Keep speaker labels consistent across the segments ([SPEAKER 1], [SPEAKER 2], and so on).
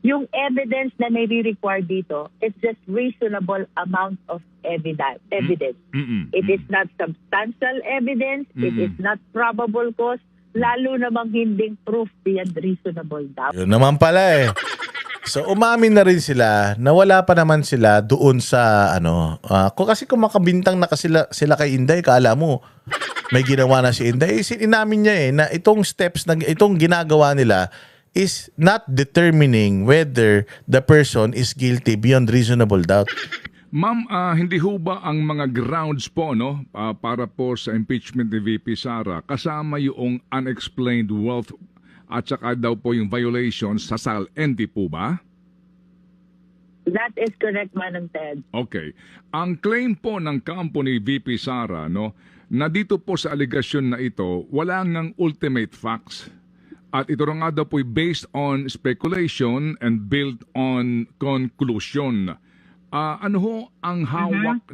[SPEAKER 1] Yung evidence na may be required dito is just reasonable amount of evidence. It is not substantial evidence. It is not probable cause. Lalo namang hinding proof beyond reasonable doubt.
[SPEAKER 2] Yun naman pala eh. So umamin na rin sila na wala pa naman sila doon sa ano. Kasi kung makabintang na sila kay Inday, kala mo may ginawa na si Inday. Inamin niya eh na itong steps, itong ginagawa nila is not determining whether the person is guilty beyond reasonable doubt.
[SPEAKER 3] Ma'am, hindi ho ba ang mga grounds po no para po sa impeachment ni VP Sara kasama yung unexplained wealth at saka daw po yung violations sa SAL-N, di po ba?
[SPEAKER 1] That is correct, Manong Ted.
[SPEAKER 3] Okay. Ang claim po ng kampo ni VP Sara, no, na dito po sa aligasyon na ito, wala ngang ultimate facts. At ito nga daw po based on speculation and built on conclusion. Ano ho ang hawak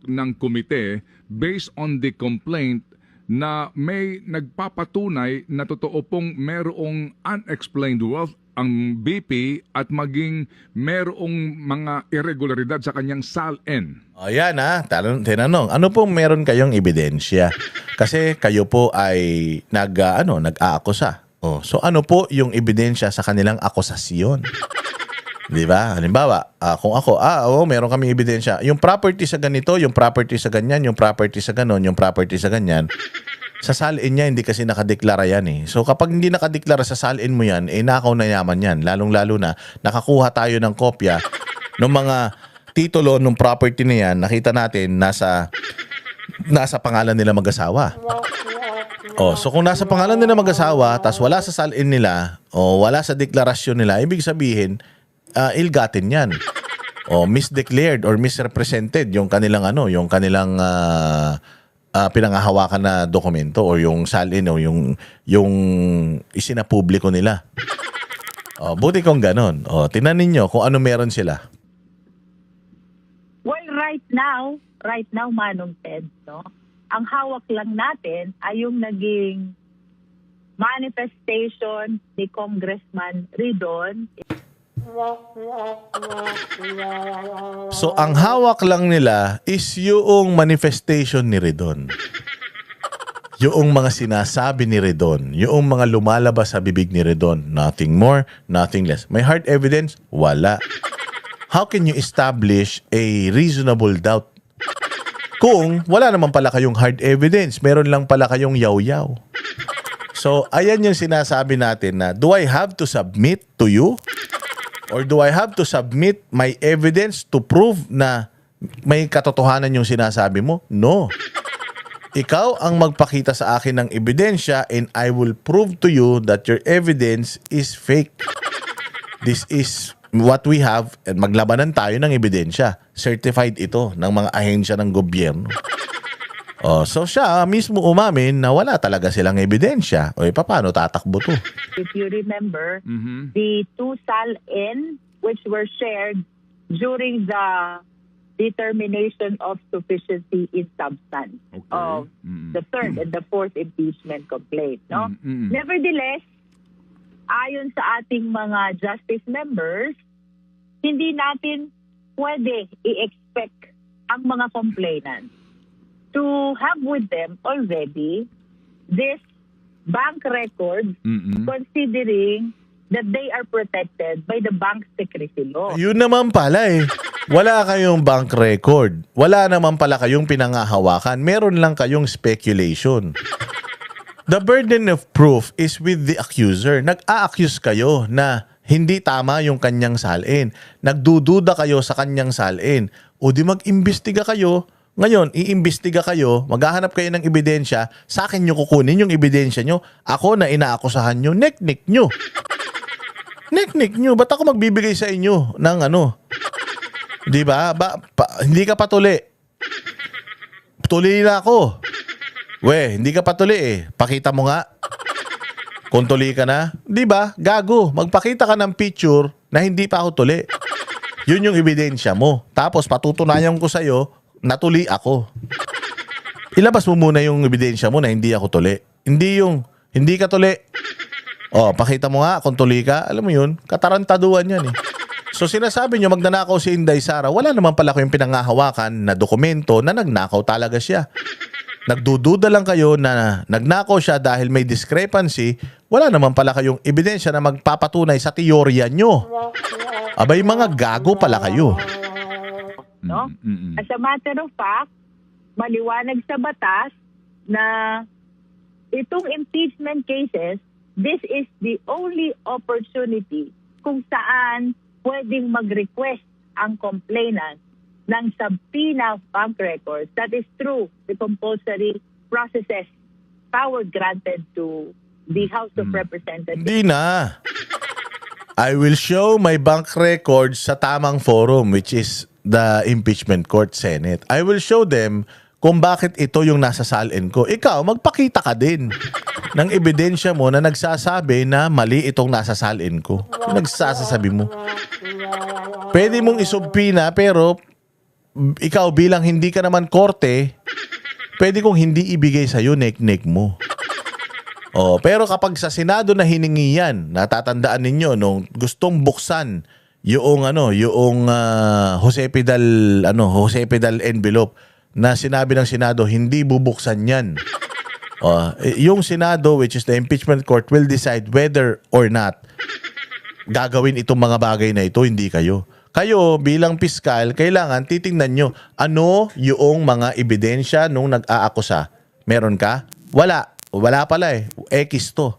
[SPEAKER 3] ng komite based on the complaint na may nagpapatunay na totoo pong merong unexplained wealth ang BP at maging merong mga irregularidad sa kanyang SAL-N?
[SPEAKER 2] Ayan tinanong. Ano pong meron kayong ebidensya? Kasi kayo po ay nag-aakusa. So ano po yung ebidensya sa kanilang akusasyon? Di ba? Halimbawa, kung ako, meron kami ebidensya. Yung property sa ganito, yung property sa ganyan, yung property sa ganon, yung property sa ganyan. Sa SAL-in niya, hindi kasi nakadeklara yan eh. So kapag hindi nakadeklara sa SAL-in mo yan, nakaw na yaman yan. Lalong-lalo na, nakakuha tayo ng kopya ng mga titulo ng property na yan, nakita natin nasa pangalan nila mag-asawa. So kung nasa pangalan nila mag-asawa, tas wala sa SAL-in nila, o wala sa deklarasyon nila, ibig sabihin, ilgatin yan. Misdeclared or misrepresented yung kanilang pinangahawakan na dokumento or yung SAL-in o yung isinapubliko nila. Buti kung ganon. Tingnan ninyo kung ano meron sila.
[SPEAKER 1] Well, right now, Manong Ted, no? Ang hawak lang natin ay yung naging manifestation ni Congressman Ridon.
[SPEAKER 2] So ang hawak lang nila is yung manifestation ni Ridon. Yung mga sinasabi ni Ridon, yung mga lumalabas sa bibig ni Ridon. Nothing more, nothing less. May hard evidence? Wala. How can you establish a reasonable doubt kung wala naman pala kayong hard evidence, meron lang pala kayong yaw-yaw? So ayan yung sinasabi natin na, do I have to submit to you? Or do I have to submit my evidence to prove na may katotohanan yung sinasabi mo? No. Ikaw ang magpakita sa akin ng ebidensya and I will prove to you that your evidence is fake. This is what we have and maglabanan tayo ng ebidensya. Certified ito ng mga ahensya ng gobyerno. So siya mismo umamin na wala talaga silang ebidensya. Paano tatakbo to?
[SPEAKER 1] If you remember, the two SAL-N which were shared during the determination of sufficiency in substance of the third and the fourth impeachment complaint. No? Nevertheless, ayon sa ating mga justice members, hindi natin pwede i-expect ang mga complainants to have with them already this bank records considering that they are protected by the bank secrecy law.
[SPEAKER 2] Yun naman pala eh. Wala kayong bank record. Wala naman pala kayong pinangahawakan. Meron lang kayong speculation. The burden of proof is with the accuser. Nag-a-accuse kayo na hindi tama yung kanyang SAL-in. Nagdududa kayo sa kanyang SAL-in. O di mag-imbestiga kayo. Ngayon, iimbestiga kayo, maghahanap kayo ng ebidensya, sa akin nyo kukunin yung ebidensya nyo, ako na inaakusahan nyo, nek-nek nyo. Nek-nek nyo, ba't ako magbibigay sa inyo ng ano? Di ba? Hindi ka patuli. Tuli na ako. Hindi ka patuli eh. Pakita mo nga. Kung tuli ka na, di ba? Gago, magpakita ka ng picture na hindi pa ako tuli. Yun yung ebidensya mo. Tapos patutunayan ko sa'yo, natuli ako. Ilabas mo muna yung ebidensya mo na hindi ako tuli. Hindi yung, hindi ka tuli. Pakita mo nga kung tuloy ka. Alam mo yun, katarantaduan yan eh. So sinasabi nyo magnanakaw si Inday Sara, wala naman pala kayong pinangahawakan na dokumento na nagnakaw talaga siya. Nagdududa lang kayo na nagnakaw siya dahil may discrepancy, wala naman pala kayong ebidensya na magpapatunay sa teorya nyo. Abay, mga gago pala kayo.
[SPEAKER 1] No? As a matter of fact, maliwanag sa batas na itong impeachment cases, this is the only opportunity kung saan pwedeng mag-request ang complainant ng subpoena bank records. That is true, the compulsory processes power granted to the House of Representatives.
[SPEAKER 2] Hindi na. I will show my bank records sa tamang forum, which is the impeachment court, Senate. I will show them kung bakit ito yung nasa salin ko. Ikaw, magpakita ka din ng ebidensya mo na nagsasabi na mali itong nasa salin ko. Yung nagsasabi mo. Pwede mong isubpina pero ikaw bilang hindi ka naman korte, pwede kong hindi ibigay sa'yo, nek-nek mo. Pero kapag sa Senado na hiningi yan, natatandaan ninyo nung gustong buksan yung Jose Pidal envelope na sinabi ng Senado hindi bubuksan yan. Yung Senado, which is the impeachment court, will decide whether or not gagawin itong mga bagay na ito, hindi kayo. Kayo bilang piskal, kailangan titingnan nyo ano yung mga ebidensya nung nag-aakusa. Meron ka? Wala. Wala pala eh. X to.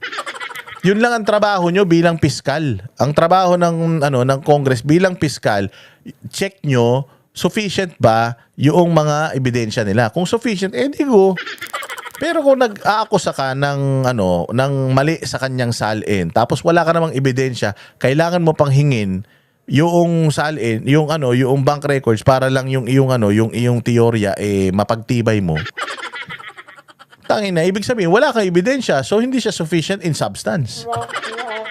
[SPEAKER 2] Yun lang ang trabaho nyo bilang piskal. Ang trabaho ng Congress bilang piskal, check nyo sufficient ba yung mga ebidensya nila. Kung sufficient, di go. Pero kung nag-aakusa ka ng mali sa kanyang salin, tapos wala ka namang ebidensya, kailangan mo pang hingin yung salin, yung bank records para lang yung iyong teorya mapagtibay mo. Tangina, ibig sabihin wala kang ebidensya, so hindi siya sufficient in substance.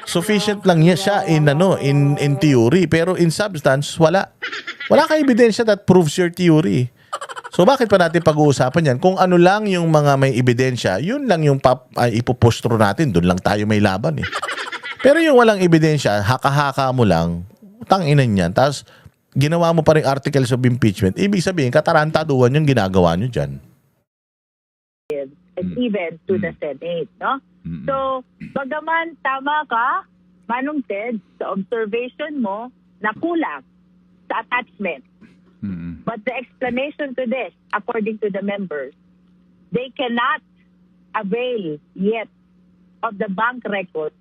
[SPEAKER 2] Sufficient lang siya in theory, pero in substance wala. Wala kang ebidensya that proves your theory. So bakit pa natin pag-uusapan yan? Kung ano lang yung mga may ebidensya, yun lang yung ipopostro natin, doon lang tayo may laban eh. Pero yung walang ebidensya, haka-haka mo lang, tanginan yan. Tapos, ginawa mo pa rin articles of impeachment. Ibig sabihin, katarantaduan yung ginagawa nyo dyan.
[SPEAKER 1] And even to the Senate, no? So, bagaman tama ka, Manong Ted, sa observation mo, na kulang sa attachment. But the explanation to this, according to the members, they cannot avail yet of the bank record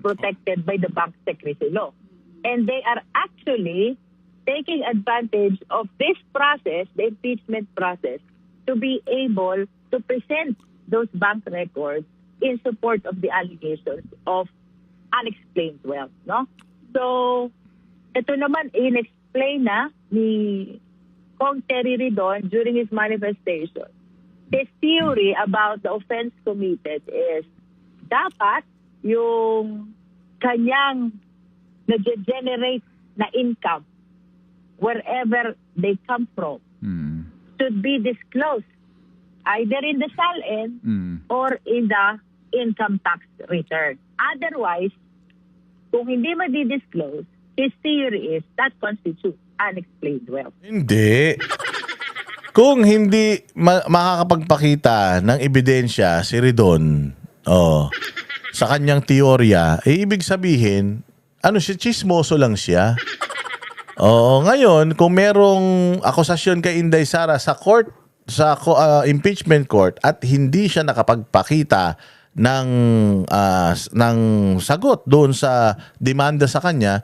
[SPEAKER 1] protected by the bank secrecy law. And they are actually taking advantage of this process, the impeachment process, to be able to present those bank records in support of the allegations of unexplained wealth. No? So, ito naman, in-explain na ni Kong Terry Ridon during his manifestation. His theory about the offense committed is dapat yung kanyang na-generate na income wherever they come from should be disclosed either in the SALN or in the income tax return. Otherwise, kung hindi ma-disclose, his theory is that constitutes unexplained wealth.
[SPEAKER 2] Hindi. Kung hindi makakapagpakita ng ebidensya si Ridon sa kanyang teorya, ibig sabihin, chismoso lang siya. Ngayon, kung merong akusasyon kay Inday Sara sa court, sa impeachment court at hindi siya nakapagpakita ng sagot doon sa demanda sa kanya,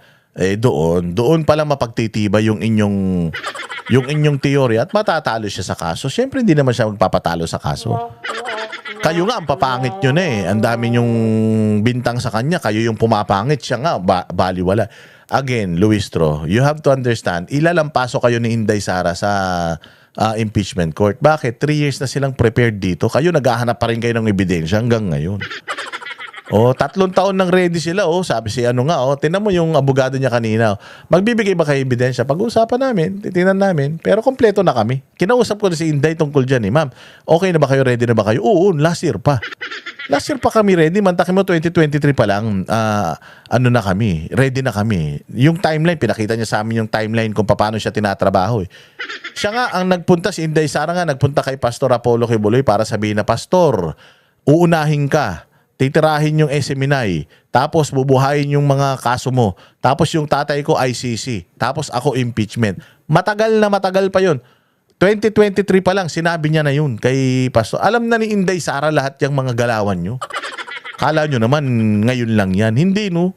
[SPEAKER 2] doon pa lang mapagtitibay yung inyong teorya at matatalo siya sa kaso. Siyempre hindi naman siya magpapatalo sa kaso. Kayo nga ang papangit nyo na eh. Ang dami nyong bintang sa kanya. Kayo yung pumapangit, siya nga baliwala. Again, Luistro, you have to understand, ilalampaso kayo ni Inday Sara sa impeachment court. Bakit? 3 years na silang prepared dito. Kayo naghahanap pa rin kayo ng ebidensya hanggang ngayon. 3 taon nang ready sila. Sabi si ano nga, tinan mo yung abogado niya kanina. Magbibigay ba kayo ebidensya? Pag-uusapan namin, titinan namin. Pero kompleto na kami. Kinausap ko na si Inday tungkol dyan. Ma'am, okay na ba kayo? Ready na ba kayo? Oo, last year pa. Last year pa kami ready. Mantakin mo 2023 pa lang. Ano na kami? Ready na kami. Yung timeline, pinakita niya sa amin yung timeline kung paano siya tinatrabaho. Siya nga ang nagpunta, si Inday Sara nga nagpunta kay Pastor Apollo Kibuloy para sabihin na, Pastor, uunahin ka. Titirahin yung SMNI, tapos bubuhayin yung mga kaso mo, tapos yung tatay ko ICC, tapos ako impeachment. Matagal pa yun. 2023 pa lang, sinabi niya na yun kay Pastor. Alam na ni Inday Sara lahat yung mga galawan nyo. Kala nyo naman ngayon lang yan. Hindi, no?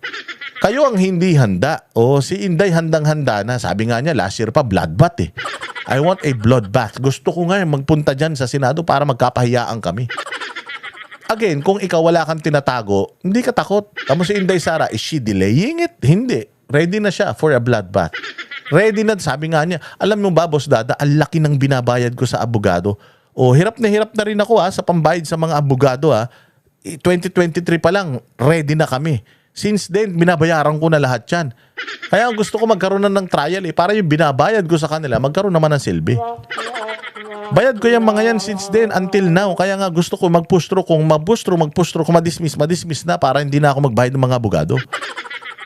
[SPEAKER 2] Kayo ang hindi handa. Si Inday handang-handa na. Sabi nga niya, last year pa, bloodbath eh. I want a bloodbath. Gusto ko nga magpunta dyan sa Senado para magkapahiyaan kami. Again, kung ikaw wala kang tinatago, hindi ka takot. Tamo si Inday Sara, is she delaying it? Hindi. Ready na siya for a bloodbath. Ready na, sabi nga niya, alam mo ba, Boss Dada, ang laki ng binabayad ko sa abogado. Hirap na rin ako sa pambayad sa mga abogado. 2023 pa lang, ready na kami. Since then, binabayaran ko na lahat yan. Kaya gusto ko magkaroon na ng trial para yung binabayad ko sa kanila, magkaroon naman ng silbi. Bayad ko yung mga yan since then until now. Kaya nga gusto ko mag-push-through. Kung mag-push-through, kung madismiss na para hindi na ako magbayad ng mga abogado.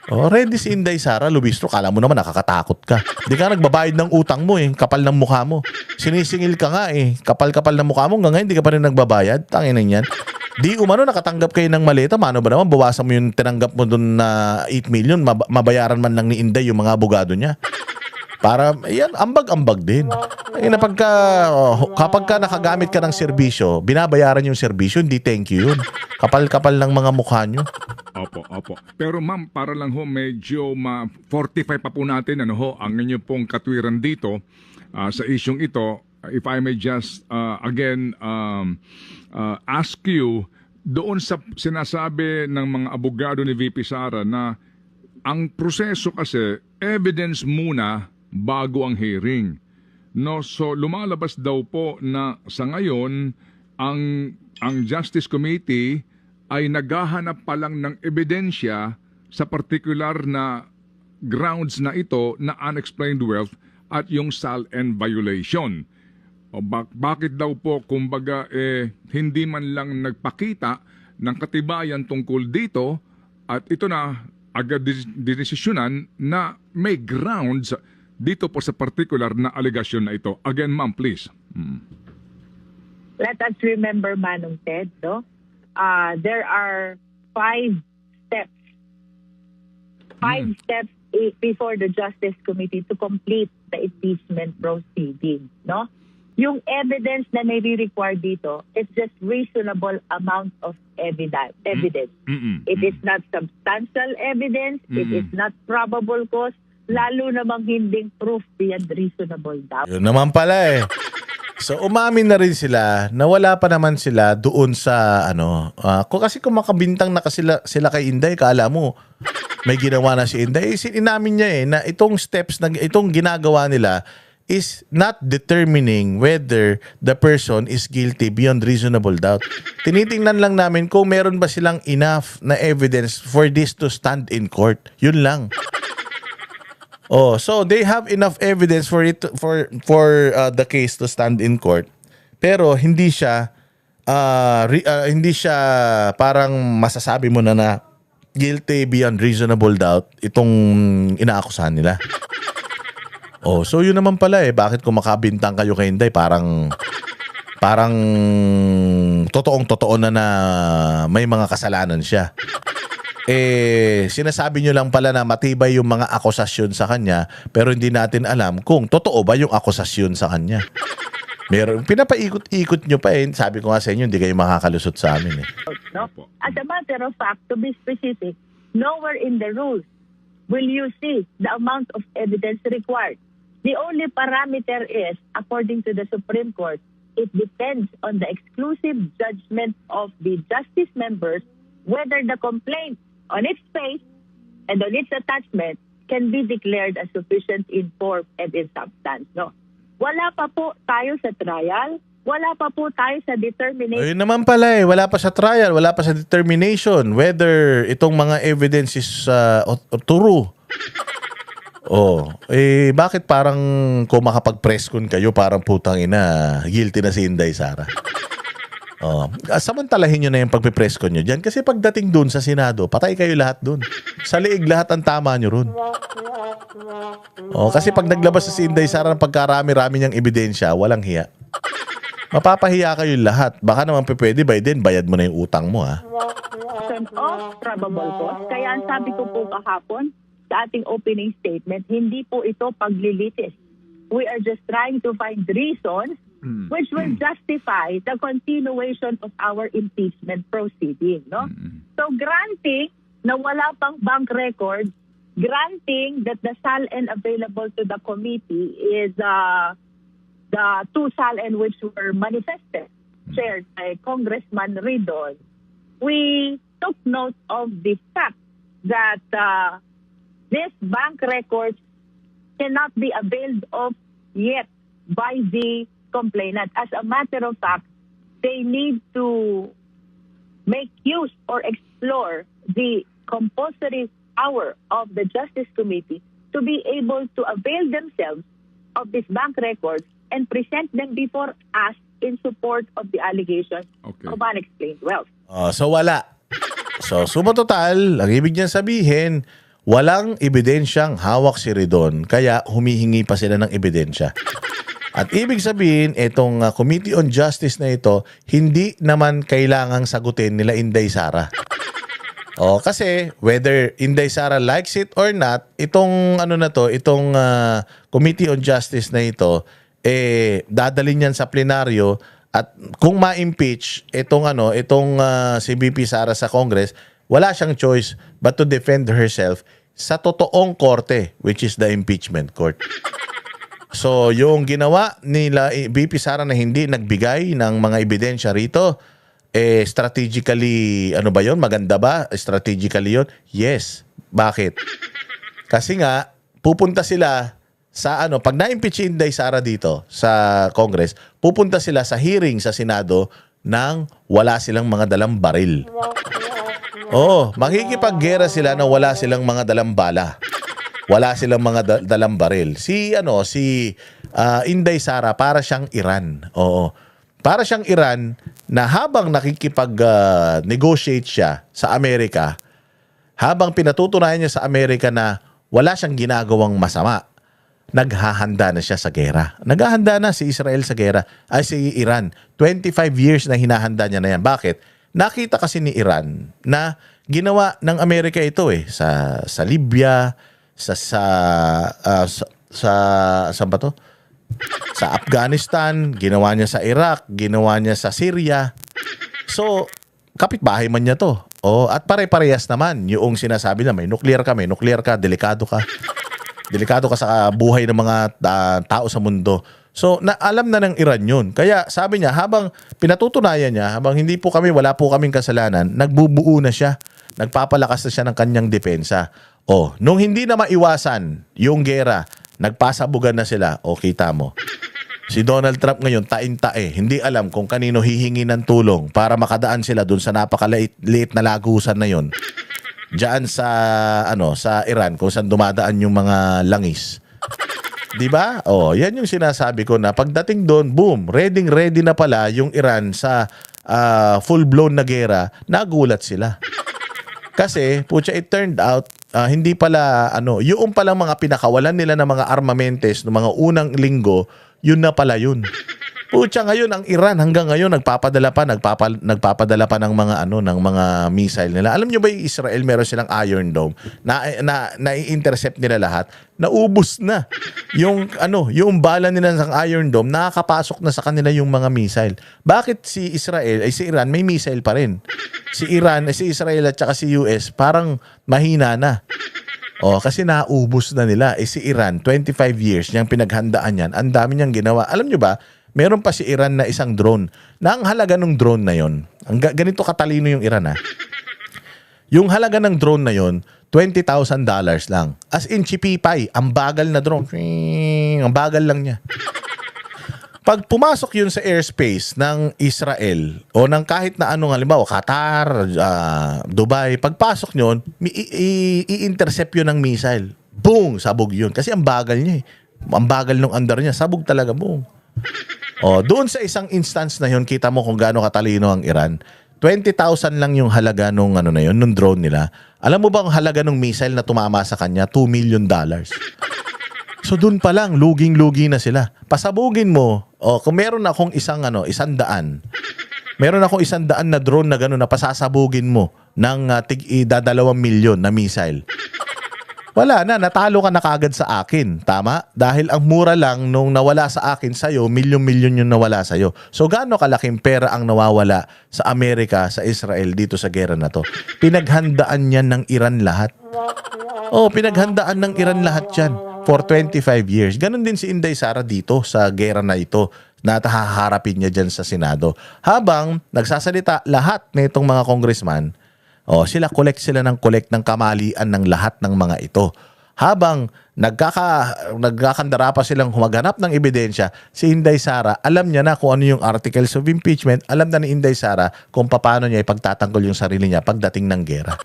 [SPEAKER 2] Ready si Inday Sara, Luistro. Kala mo naman nakakatakot ka. Hindi ka nagbabayad ng utang mo kapal ng mukha mo. Sinisingil ka nga kapal-kapal ng mukha mo. Hanggang ngayon, hindi ka pa rin nagbabayad. Tanginan yan. Di umano nakatanggap kayo ng maleta. Mano ba naman? Bawasan mo yung tinanggap mo dun na 8 million. Mabayaran man lang ni Inday yung mga abogado niya. Para, yan, ambag-ambag din. Kapag ka nakagamit ka ng serbisyo, binabayaran yung serbisyo, hindi thank you yun. Kapal-kapal ng mga mukha nyo.
[SPEAKER 3] Opo. Pero ma'am, para lang medyo ma-fortify pa po natin ang inyo pong katwiran dito sa isyong ito. If I may just again ask you, doon sa sinasabi ng mga abogado ni VP Sara na ang proseso kasi evidence muna bago ang hearing. So lumalabas daw po na sa ngayon ang Justice Committee ay naghahanap pa lang ng ebidensya sa particular na grounds na ito na unexplained wealth at yung SALN violation. Bakit daw po kumbaga hindi man lang nagpakita ng katibayan tungkol dito at ito na agad dinesisyonan na may grounds dito po sa particular na allegation na ito. Again, ma'am, please.
[SPEAKER 1] Let us remember, Manong Ted, there are 5 steps. 5 steps before the Justice Committee to complete the impeachment proceeding. Yung evidence na may require dito is just reasonable amount of evidence. It is not substantial evidence. It is not probable cause. Lalo namang hinding proof beyond reasonable doubt.
[SPEAKER 2] Yun naman pala So umamin na rin sila na wala pa naman sila doon sa kasi kung makabintang na sila kay Inday, kala mo may ginawa na si Inday. Inamin niya na itong steps na itong ginagawa nila is not determining whether the person is guilty beyond reasonable doubt. Tinitingnan lang namin kung meron ba silang enough na evidence for this to stand in court. Yun lang. So they have enough evidence for the case to stand in court. Pero hindi siya parang masasabi mo na guilty beyond reasonable doubt itong inaakusahan nila. So yun naman pala bakit kung makabintang kayo kay Inday parang totoong-totoo na may mga kasalanan siya. Sinasabi nyo lang pala na matibay yung mga akusasyon sa kanya pero hindi natin alam kung totoo ba yung akusasyon sa kanya. Pinapaikot-ikot nyo pa Sabi ko nga sa inyo, hindi kayo makakalusot sa amin
[SPEAKER 1] As a matter of fact, to be specific, nowhere in the rules will you see the amount of evidence required. The only parameter is, according to the Supreme Court, it depends on the exclusive judgment of the justice members whether the complaint on its face and on its attachment can be declared as sufficient in form and in substance. Wala pa po tayo sa trial. wala pa po tayo sa determination.
[SPEAKER 2] Ayun naman pala eh. Wala pa sa trial, wala pa sa determination whether itong mga evidence is true. Bakit parang kung makapag-press con kayo, parang putang ina, guilty na si Inday Sara? Samantalahin nyo na yung pagpipress con nyo dyan. Kasi pagdating dun sa Senado, patay kayo lahat dun. Sa liig lahat ang tama nyo ron. Kasi pag naglabas sa si Inday Sara ng pagkarami-rami niyang ebidensya, walang hiya. Mapapahiya kayo lahat. Baka naman pwede, Biden, bayad mo na yung utang mo, ha?
[SPEAKER 1] Of probable cause. Kaya ang sabi ko po kahapon sa ating opening statement, hindi po ito paglilitis. We are just trying to find reasons which will justify the continuation of our impeachment proceeding. No? So granting na wala pang bank records, granting that the SALN available to the committee is the two SALN which were manifested, chaired by Congressman Ridon, we took note of the fact that these bank records cannot be availed of yet by the complainant. As a matter of fact, they need to make use or explore the compulsory power of the Justice Committee to be able to avail themselves of these bank records and present them before us in support of the allegations of unexplained wealth.
[SPEAKER 2] So wala. So suma total, ang ibig niyan sabihin, walang ebidensyang hawak si Ridon, kaya humihingi pa sila ng ebidensya. At ibig sabihin, itong Committee on Justice na ito, hindi naman kailangang sagutin nila Inday Sara. Kasi whether Inday Sara likes it or not, itong itong Committee on Justice na ito, dadalhin yan sa plenaryo, at kung ma-impeach itong si VP Sara sa Congress, wala siyang choice but to defend herself sa totoong korte, which is the impeachment court. So, yung ginawa nila VP Sara na hindi nagbigay ng mga ebidensya rito, strategically, maganda ba? Strategically yun? Yes. Bakit? Kasi nga, pupunta sila sa pag na-impeach si Inday Sara dito sa Congress, pupunta sila sa hearing sa Senado nang wala silang mga dalang baril. Makikipaggera sila na wala silang mga dalang bala. Wala silang mga dalang baril. Si Inday Sara para siyang Iran. Para siyang Iran na habang nakikipag-negotiate siya sa Amerika, habang pinatutunayan niya sa Amerika na wala siyang ginagawang masama, naghahanda na siya sa gera. Naghahanda na si Israel sa gera. Si Iran. 25 years na hinahanda niya na yan. Bakit? Nakita kasi ni Iran na ginawa ng Amerika ito sa Libya, saan ba to? Sa Afghanistan, ginawa niya sa Iraq, ginawa niya sa Syria. So, kapitbahay man niya to. At pare-parehas naman yung sinasabi na may nuclear ka, delikado ka. Delikado ka sa buhay ng mga tao sa mundo. So, alam na ng Iran yun. Kaya sabi niya, habang pinatutunayan niya, habang wala po kaming kasalanan, nagbubuo na siya. Nagpapalakas na siya ng kanyang depensa. Nung hindi na maiwasan yung gera, nagpasabugan na sila. Kita mo. Si Donald Trump ngayon, tain-tae. Hindi alam kung kanino hihingi ng tulong para makadaan sila dun sa napakaliit na lagusan na yun. Diyan sa Iran kung saan dumadaan yung mga langis. 'Di ba? Yan yung sinasabi ko na pagdating doon, boom, ready na pala yung Iran sa full-blown na gera. Nagulat sila. Kasi, it turned out hindi pala yung palang mga pinakawalan nila ng mga armamentes ng mga unang linggo, yun na pala yun. Ngayon ang Iran hanggang ngayon nagpapadala pa ng mga ng mga missile nila. Alam niyo ba yung Israel meron silang Iron Dome na i-intercept nila lahat. Naubos na. Yung bala nila ng Iron Dome nakakapasok na sa kanila yung mga missile. Bakit si Iran may missile pa rin? Si Israel at saka si US parang mahina na. Kasi naubos na nila. Si Iran 25 years niyang pinaghandaan yan. Ang dami niyang ginawa. Alam niyo ba? Meron pa si Iran na isang drone. Na ang halaga ng drone na yon, ganito katalino yung Iran Yung halaga ng drone na yon, $20,000 lang. As in, chipipay. Ang bagal na drone. Ang bagal lang niya. Pag pumasok yun sa airspace ng Israel o ng kahit na anong halimbawa, Qatar, Dubai, pagpasok yun, i-intercept yun ng missile. Boom! Sabog yun. Kasi ang bagal niya eh. Ang bagal ng andar niya. Sabog talaga, boom. Doon sa isang instance na yun, kita mo kung gaano katalino ang Iran. 20,000 lang yung halaga nung nung drone nila. Alam mo ba ang halaga ng missile na tumama sa kanya? $2 million. So doon pa lang, luging-lugi na sila. Pasabugin mo, kung meron akong isang 100, meron akong 100 na drone na gano'n na pasasabugin mo ng 2 milyon na missile. Wala na, natalo ka na kagad sa akin. Tama? Dahil ang mura lang nung nawala sa akin sa'yo, milyon-milyon yung nawala sa'yo. So gaano kalaking pera ang nawawala sa Amerika, sa Israel, dito sa gera na to? Pinaghandaan yan ng Iran lahat. Pinaghandaan ng Iran lahat yan for 25 years. Ganon din si Inday Sara dito sa gera na ito na haharapin niya dyan sa Senado. Habang nagsasalita lahat na itong mga congressman, sila ng collect ng kamalian ng lahat ng mga ito. Habang nagkakandara pa silang humaganap ng ebidensya, si Inday Sara, alam niya na kung ano yung articles of impeachment, alam na ni Inday Sara kung paano niya ipagtatanggol yung sarili niya pagdating ng gera.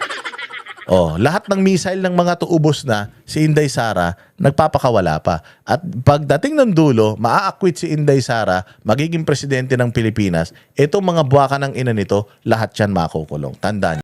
[SPEAKER 2] Lahat ng missile ng mga tuubos na, si Inday Sara, nagpapakawala pa. At pagdating ng dulo, maa-acquit si Inday Sara, magiging presidente ng Pilipinas, itong mga buwaka ng ina nito, lahat yan makukulong. Tandaan.